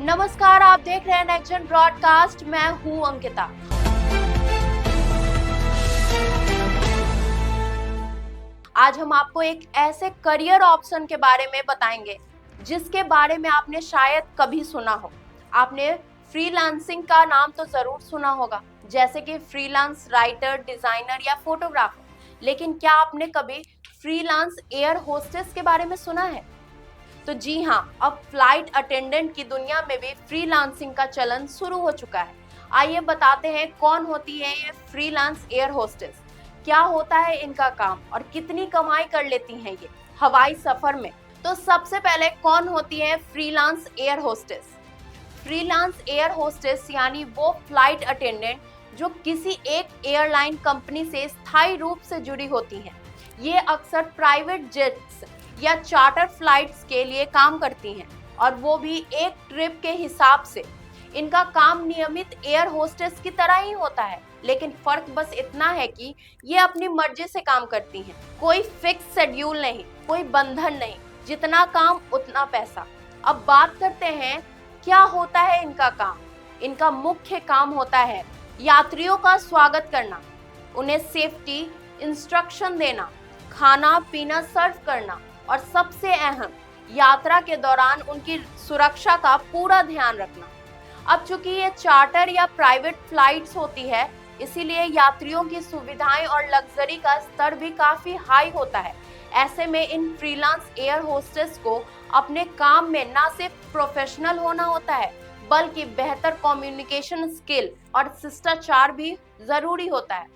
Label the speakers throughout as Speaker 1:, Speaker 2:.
Speaker 1: नमस्कार, आप देख रहे हैं नेक्स्ट जन ब्रॉडकास्ट। मैं हूं अंकिता। आज हम आपको एक ऐसे करियर ऑप्शन के बारे में बताएंगे जिसके बारे में आपने शायद कभी सुना हो। आपने फ्रीलांसिंग का नाम तो जरूर सुना होगा, जैसे कि फ्रीलांस राइटर, डिजाइनर या फोटोग्राफर। लेकिन क्या आपने कभी फ्रीलांस एयर होस्टेस के बारे में सुना है? तो जी हाँ, अब फ्लाइट अटेंडेंट की दुनिया में भी फ्रीलांसिंग का चलन शुरू हो चुका है। आइए बताते हैं कौन होती है ये फ्रीलांस एयर होस्टेस, क्या होता है इनका काम और कितनी कमाई कर लेती हैं ये हवाई सफर में। तो सबसे पहले कौन होती है freelance air hostess? Freelance air hostess यानी वो फ्लाइट अटेंडेंट जो किसी एक एयरलाइन कंपनी से स्थायी रूप से जुड़ी होती हैं। ये अक्सर प्राइवेट जेट्स या चार्टर फ्लाइट्स के लिए काम करती हैं, और वो भी एक ट्रिप के हिसाब से। इनका काम नियमित एयर होस्टेस की तरह ही होता है, लेकिन फर्क बस इतना है कि ये अपनी मर्जी से काम करती हैं। कोई फिक्स शेड्यूल नहीं, कोई बंधन नहीं, जितना काम उतना पैसा। अब बात करते हैं क्या होता है इनका काम। इनका मुख्य काम होता है यात्रियों का स्वागत करना, उन्हें सेफ्टी इंस्ट्रक्शन देना, खाना पीना सर्व करना, और सबसे अहम, यात्रा के दौरान उनकी सुरक्षा का पूरा ध्यान रखना। अब चूंकि ये चार्टर या प्राइवेट फ्लाइट्स होती है, इसीलिए यात्रियों की सुविधाएं और लग्जरी का स्तर भी काफी हाई होता है। ऐसे में इन फ्रीलांस एयर होस्टेस को अपने काम में न सिर्फ प्रोफेशनल होना होता है, बल्कि बेहतर कम्युनिकेशन स्किल और शिष्टाचार भी जरूरी होता है।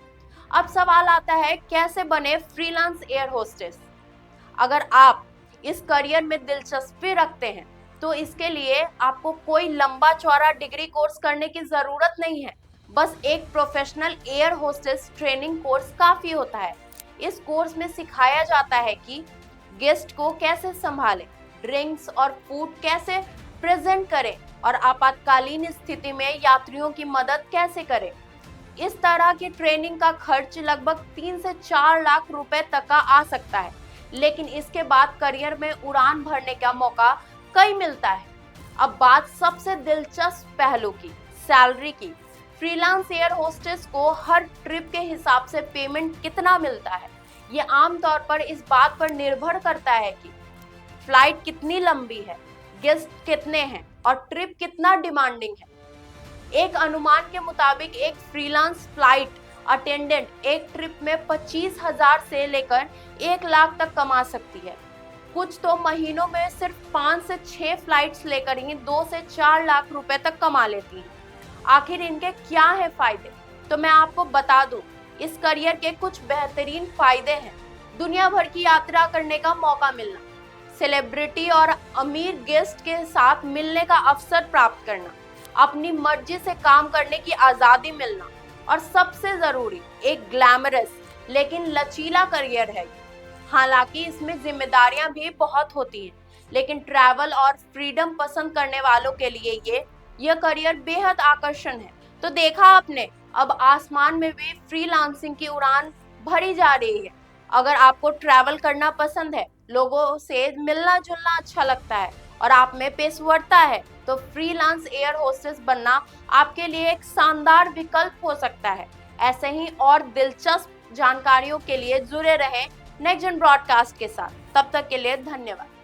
Speaker 1: अब सवाल आता है, कैसे बने फ्रीलांस एयर होस्टेस? अगर आप इस करियर में दिलचस्पी रखते हैं तो इसके लिए आपको कोई लंबा चौड़ा डिग्री कोर्स करने की जरूरत नहीं है। बस एक professional air hostess training course काफी होता है। इस कोर्स में सिखाया जाता है कि गेस्ट को कैसे संभालें, ड्रिंक्स और फूड कैसे प्रेजेंट करें, और आपातकालीन स्थिति में यात्रियों की मदद कैसे करें। इस तरह की ट्रेनिंग का खर्च लगभग 3 से 4 लाख रुपए तक का आ सकता है, लेकिन इसके बाद करियर में उड़ान भरने का मौका कई मिलता है। अब बात सबसे दिलचस्प पहलू की, सैलरी की। फ्रीलांस एयर होस्टेस को हर ट्रिप के हिसाब से पेमेंट कितना मिलता है, ये आमतौर पर इस बात पर निर्भर करता है कि फ्लाइट कितनी लंबी है, गेस्ट कितने हैं और ट्रिप कितना डिमांडिंग है। एक अनुमान के मुताबिक एक फ्रीलांस फ्लाइट अटेंडेंट एक ट्रिप में 25,000 से लेकर 1 लाख तक कमा सकती है। कुछ तो महीनों में सिर्फ 5 से 6 फ्लाइट्स लेकर ही 2 से 4 लाख रुपए तक कमा लेती हैं। आखिर इनके क्या है फायदे? तो मैं आपको बता दूं, इस करियर के कुछ बेहतरीन फायदे हैं। दुनिया भर की यात्रा करने का मौका मिलना, सेलिब्रिटी और अमीर गेस्ट के साथ मिलने का अवसर प्राप्त करना, अपनी मर्जी से काम करने की आजादी मिलना, और सबसे जरूरी, एक ग्लैमरस लेकिन लचीला करियर है। हालांकि इसमें जिम्मेदारियां भी बहुत होती हैं, लेकिन ट्रैवल और फ्रीडम पसंद करने वालों के लिए यह करियर बेहद आकर्षण है। तो देखा आपने, अब आसमान में भी फ्रीलांसिंग की उड़ान भरी जा रही है। अगर आपको ट्रैवल करना पसंद है, लोगों से मिलना जुलना अच्छा लगता है और आप में पेशेवरता है, तो फ्रीलांस एयर होस्टेस बनना आपके लिए एक शानदार विकल्प हो सकता है। ऐसे ही और दिलचस्प जानकारियों के लिए जुड़े रहें नेक्स्ट जन ब्रॉडकास्ट के साथ। तब तक के लिए धन्यवाद।